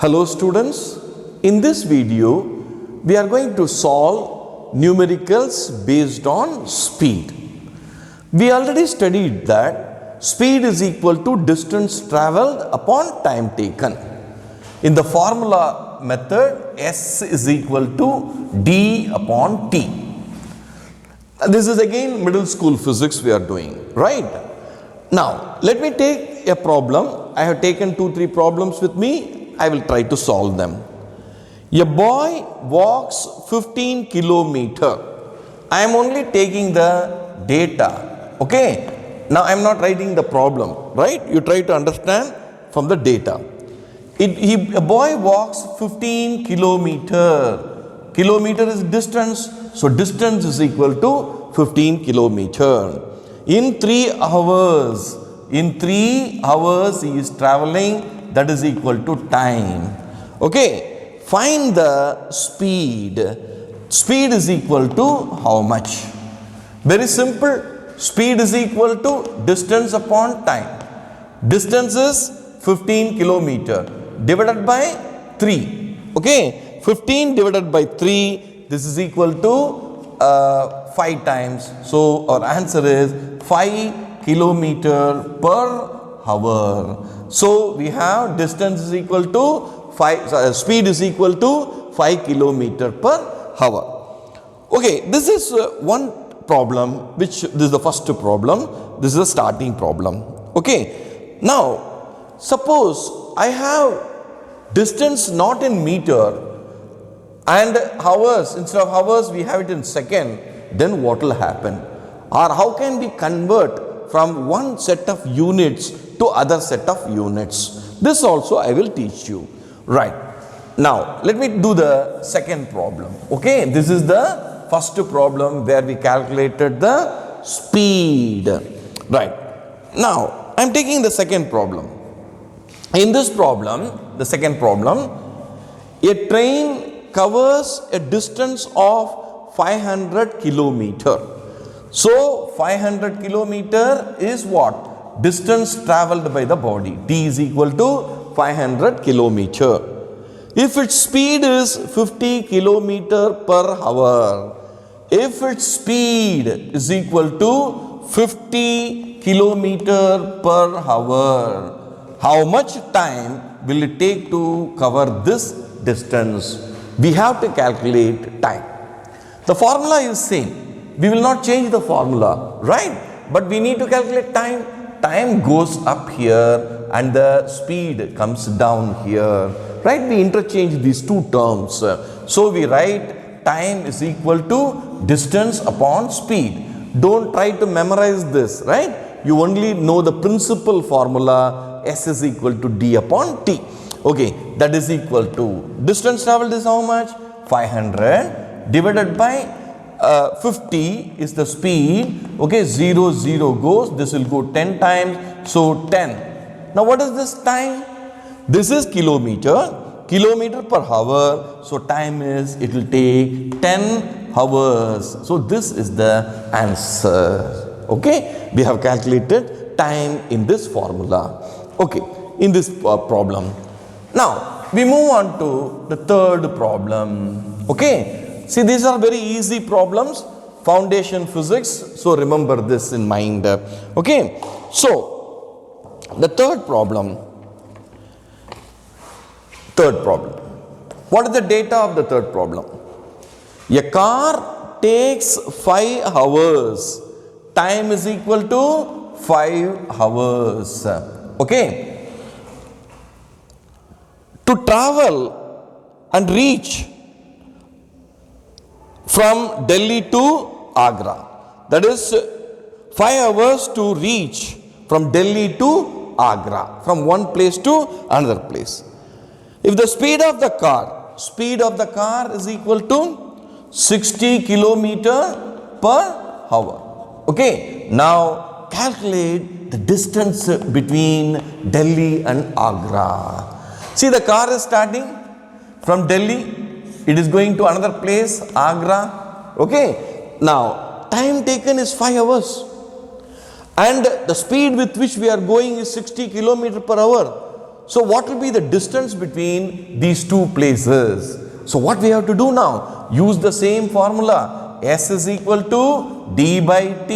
Hello students, in this video we are going to solve numericals based on speed. We already studied that speed is equal to distance travelled upon time taken. In the formula method, S is equal to D upon T. This is again middle school physics we are doing, right? Now, let me take a problem. I have taken 2-3 problems with me. I will try to solve them. A boy walks 15 kilometers. I am only taking the data. Okay. Now I am not writing the problem. Right. You try to understand from the data. A boy walks 15 kilometers. Kilometer is distance. So distance is equal to 15 kilometers. In 3 hours. In 3 hours he is traveling. That is equal to time. Okay. Find the speed. Speed is equal to how much? Very simple. Speed is equal to distance upon time. Distance is 15 kilometers divided by 3. Okay. 15 divided by 3. This is equal to 5 times. So our answer is 5 kilometers per hour. So we have distance is equal to 5, speed is equal to 5 kilometers per hour. Okay, this is one problem, which this is the first problem. This is the starting problem. Okay, now suppose I have distance not in meter and hours. Instead of hours we have it in second. Then what will happen? Or how can we convert from one set of units to other set of units? This also I will teach you. Right. Now, let me do the second problem. Okay. This is the first problem where we calculated the speed. Right. Now, I am taking the second problem. In this problem, the second problem, a train covers a distance of 500 kilometers. So, 500 kilometers is what? Distance travelled by the body. T is equal to 500 kilometers. If its speed is 50 kilometers per hour, if its speed is equal to 50 kilometers per hour, how much time will it take to cover this distance? We have to calculate time. The formula is same. We will not change the formula, right? But we need to calculate time. Time goes up here and the speed comes down here, right? We interchange these two terms. So we write time is equal to distance upon speed. Don't try to memorize this, right? You only know the principal formula. S is equal to D upon T. Okay, that is equal to distance travelled is how much? 500 divided by 50 is the speed. Okay, 0, 0 goes. This will go 10 times. So 10. Now what is this time? This is kilometer. Kilometer per hour. So time is, it will take 10 hours. So this is the answer. Okay, we have calculated time in this formula. Okay, in this problem. Now we move on to the third problem. Okay. See, these are very easy problems, foundation physics, so remember this in mind. Okay, so the third problem. What is the data of the third problem? A car takes 5 hours. Time is equal to 5 hours. Okay, to travel and reach from Delhi to Agra. That is 5 hours to reach from Delhi to Agra, from one place to another place. If the speed of the car is equal to 60 kilometers per hour. Okay, now calculate the distance between Delhi and Agra. See, the car is starting from Delhi. It is going to another place, Agra. Okay. Now, time taken is 5 hours. And the speed with which we are going is 60 kilometers per hour. So what will be the distance between these two places? So what we have to do now? Use the same formula. S is equal to d by t.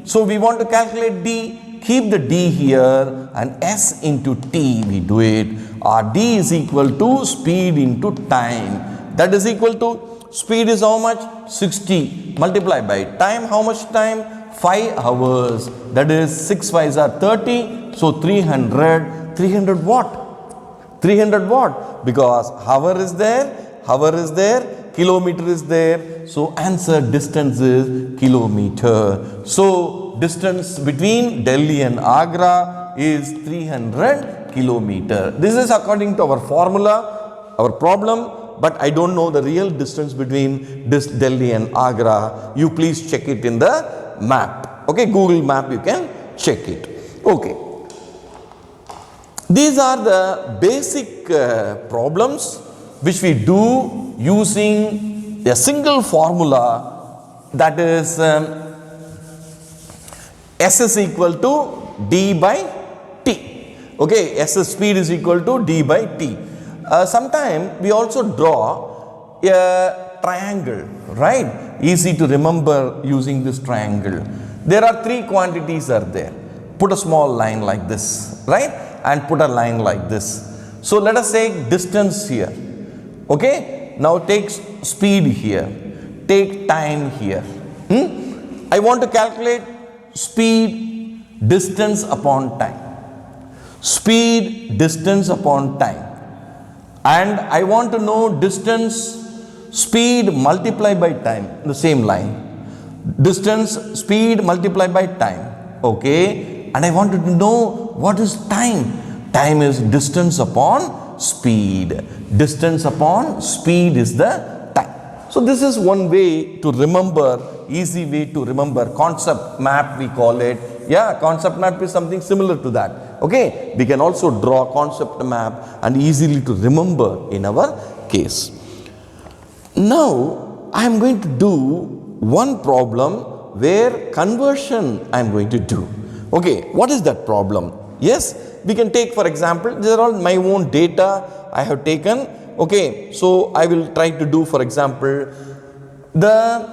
So we want to calculate d. Keep the d here and s into t we do it. Our d is equal to speed into time. That is equal to speed is how much? 60 multiplied by time. How much time? 5 hours. That is 6 5s are 30. So 300. 300 what? 300 what? Because hour is there, kilometer is there. So answer distance is kilometer. So distance between Delhi and Agra is 300 kilometer. This is according to our formula, our problem, but I don't know the real distance between this Delhi and Agra. You please check it in the map. Okay, Google map you can check it. Okay. These are the basic problems which we do using a single formula, that is S is equal to d by t. Okay, S speed is equal to d by t. Sometime we also draw a triangle, right? Easy to remember using this triangle. There are three quantities are there. Put a small line like this, right? And put a line like this. So let us take distance here. Okay, now take speed here, take time here. I want to calculate speed, distance upon time. Speed, distance upon time. And I want to know distance, speed multiplied by time, the same line. Distance, speed multiplied by time. Okay, and I wanted to know what is time. Time is distance upon speed. Distance upon speed is the time. So this is one way to remember, easy way to remember. Concept map we call it. Yeah, concept map is something similar to that. Okay, we can also draw concept map and easily to remember in our case. Now I am going to do one problem where conversion I am going to do. Okay, what is that problem? Yes, we can take for example, these are all my own data I have taken. Okay, so I will try to do for example, the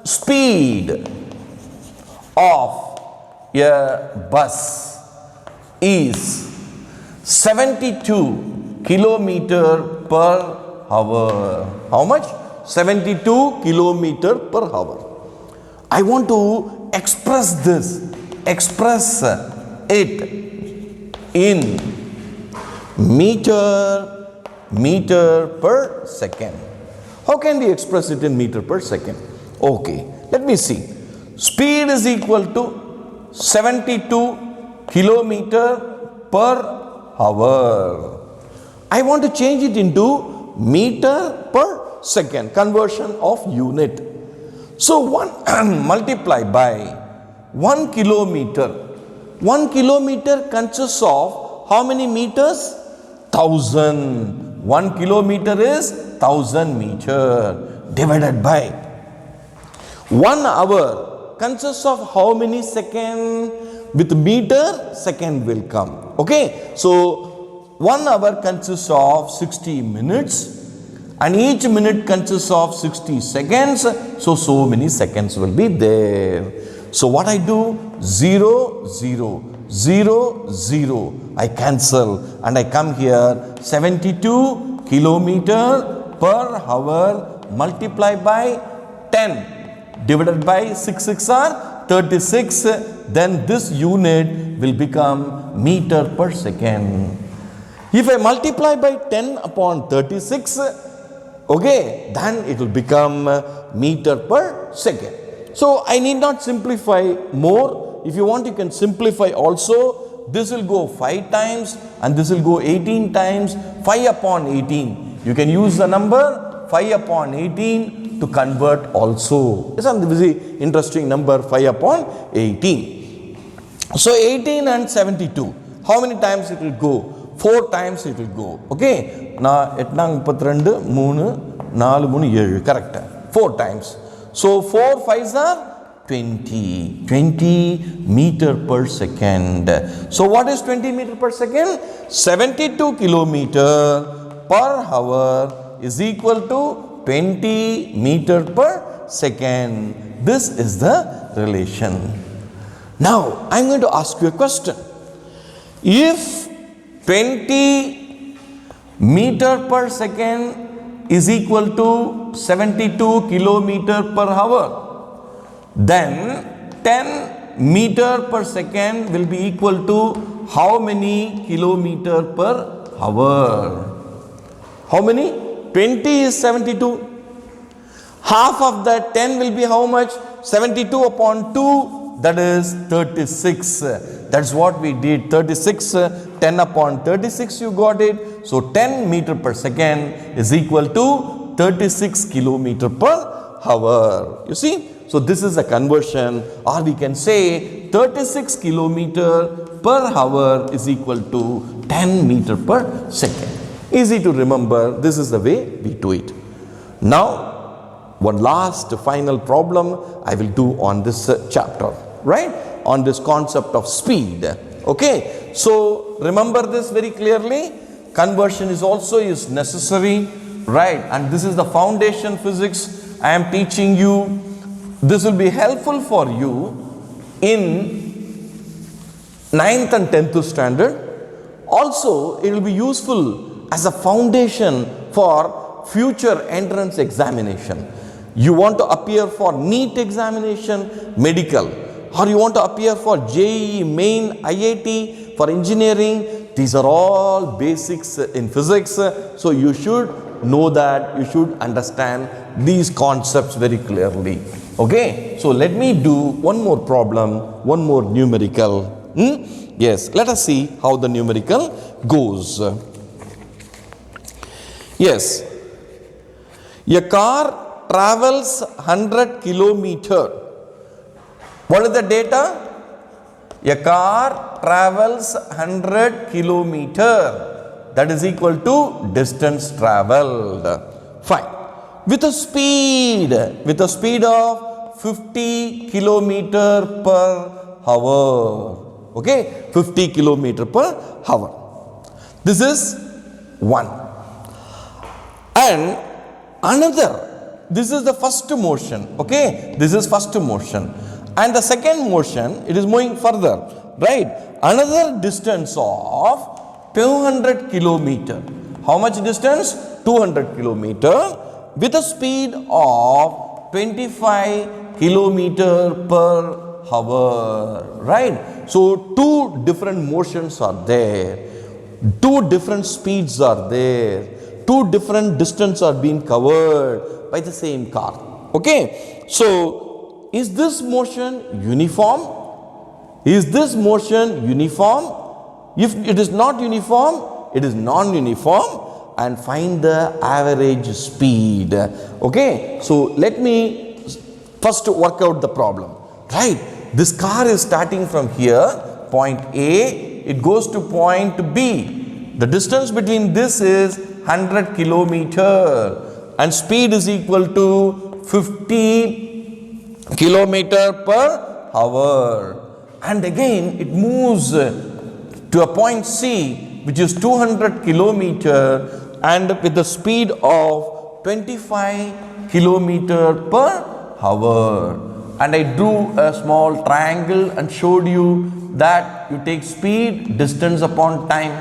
speed of a bus is 72 kilometer per hour. How much? 72 kilometer per hour. I want to express this, express it in meter per second. How can we express it in meter per second? Okay, let me see. Speed is equal to 72 kilometer per hour. I want to change it into meter per second, conversion of unit. So 1 multiply by 1 kilometer. 1 kilometer consists of how many meters? 1000. 1 kilometer is 1000 meter divided by 1 hour consists of how many seconds? With meter, second will come. Okay, so 1 hour consists of 60 minutes and each minute consists of 60 seconds. So many seconds will be there. So what I do? 0, 0, 0, 0. I cancel and I come here 72 kilometer per hour multiply by 10 divided by 6 6 are 36. Then this unit will become meter per second. If I multiply by 10 upon 36, okay, then it will become meter per second. So I need not simplify more. If you want, you can simplify also. This will go 5 times and this will go 18 times. 5 upon 18. You can use the number 5 upon 18 to convert also. It's a very interesting number, 5 upon 18. So 18 and 72. How many times it will go? 4 times it will go. Okay. Now, 8 32 3 4 3 7 correct. 4 times. So 4 5s are 20 meter per second. So what is 20 meter per second? 72 kilometer per hour is equal to 20 meter per second. This is the relation. Now I am going to ask you a question. If 20 meter per second is equal to 72 kilometer per hour, then 10 meter per second will be equal to how many kilometer per hour? How many? 20 is 72. Half of that 10 will be how much? 72 upon 2, that is 36. That's what we did. 36, 10 upon 36, you got it. So 10 meter per second is equal to 36 kilometer per hour. You see? So this is a conversion, or we can say 36 kilometer per hour is equal to 10 meter per second. Easy to remember. This is the way we do it. Now, one last final problem I will do on this chapter, right? On this concept of speed. Okay. So remember this very clearly. Conversion is also necessary, right? And this is the foundation physics I am teaching you. This will be helpful for you in 9th and 10th standard. Also, it will be useful as a foundation for future entrance examination. You want to appear for NEET examination, medical, or you want to appear for JEE, main, IIT, for engineering. These are all basics in physics. So you should know that, you should understand these concepts very clearly. Okay, so let me do one more problem, one more numerical. Yes, let us see how the numerical goes. Yes, a car travels 100 kilometer. What is the data? A car travels 100 kilometer. That is equal to distance traveled. Fine. With a speed of 50 kilometer per hour. Okay, 50 kilometer per hour. This is one. And another, this is the first motion. Okay, this is first motion. And the second motion, it is moving further, right? Another distance of 200 kilometer. How much distance? 200 kilometer. With a speed of 25 kilometer per hour, right? So two different motions are there, two different speeds are there, two different distances are being covered by the same car. Okay, so is this motion uniform? Is this motion uniform? If it is not uniform, it is non-uniform. And find the average speed. Okay, so let me first work out the problem, right? This car is starting from here, point A, it goes to point B. The distance between this is 100 kilometer and speed is equal to 50 kilometer per hour. And again it moves to a point C, which is 200 kilometer and with the speed of 25 kilometer per hour. And I drew a small triangle and showed you that you take speed, distance upon time.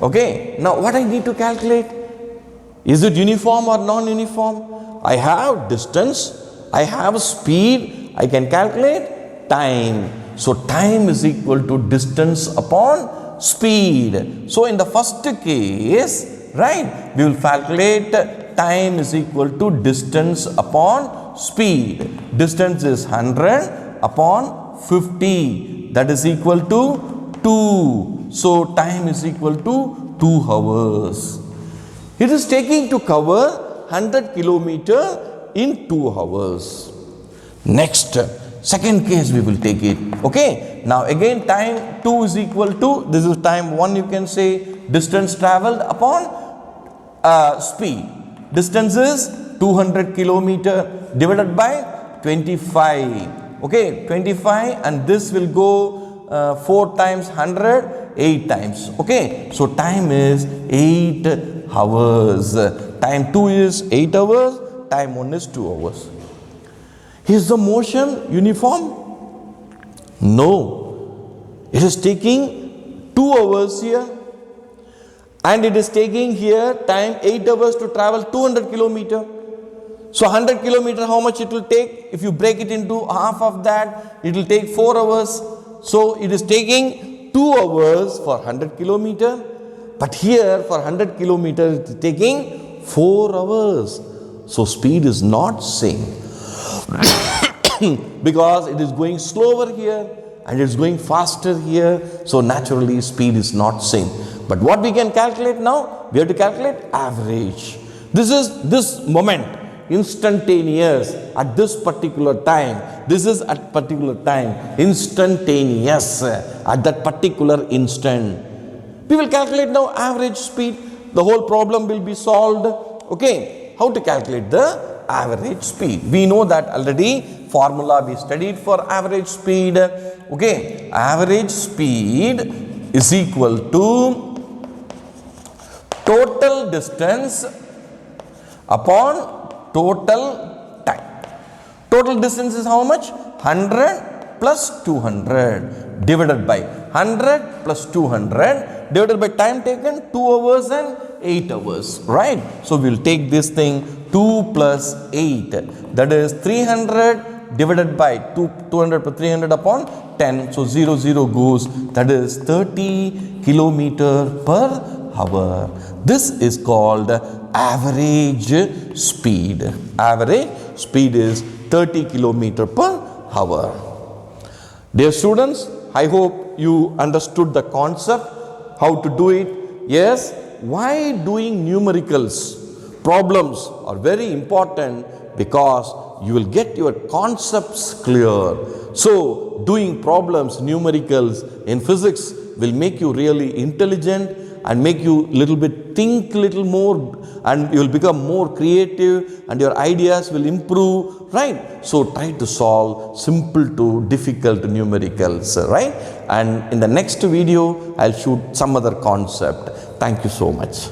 Okay, now what I need to calculate? Is it uniform or non-uniform? I have distance, I have speed, I can calculate time. So time is equal to distance upon speed. So in the first case, right, we will calculate time is equal to distance upon speed. Distance is 100 upon 50. That is equal to 2. So time is equal to 2 hours. It is taking to cover 100 kilometer in 2 hours. Next, second case we will take it. Okay, now again time 2 is equal to, this is time 1, you can say, distance traveled upon speed. Distance is 200 kilometer divided by 25. Okay, 25, and this will go 4 times 100, 8 times. Okay, so time is 8 hours. Time 2 is 8 hours, time 1 is 2 hours. Is the motion uniform? No. It is taking 2 hours here, and it is taking here time 8 hours to travel 200 kilometer. So 100 kilometer, how much it will take? If you break it into half of that, it will take 4 hours. So it is taking 2 hours for 100 kilometer, but here for 100 kilometer it is taking 4 hours. So speed is not same because it is going slower here and it is going faster here. So naturally speed is not same. But what we can calculate now? We have to calculate average. This is this moment, instantaneous at this particular time. This is at particular time, instantaneous at that particular instant. We will calculate now average speed. The whole problem will be solved. Okay, how to calculate the average speed? We know that already. Formula we studied for average speed. Okay, average speed is equal to total distance upon total time. Total distance is how much? 100 plus 200 divided by 100 plus 200 divided by time taken 2 hours and 8 hours, right? So we will take this thing 2 plus 8, that is 300 divided by 200 plus 300 upon 10. So 0 goes, that is 30 kilometer per hour. This is called average speed. Average speed is 30 kilometer per hour. Dear students, I hope you understood the concept, how to do it. Yes, why doing numericals? Problems are very important because you will get your concepts clear. So doing problems, numericals in physics will make you really intelligent and make you little bit think little more, and you will become more creative and your ideas will improve, right? So try to solve simple to difficult numericals, right? And in the next video I'll shoot some other concept. Thank you so much.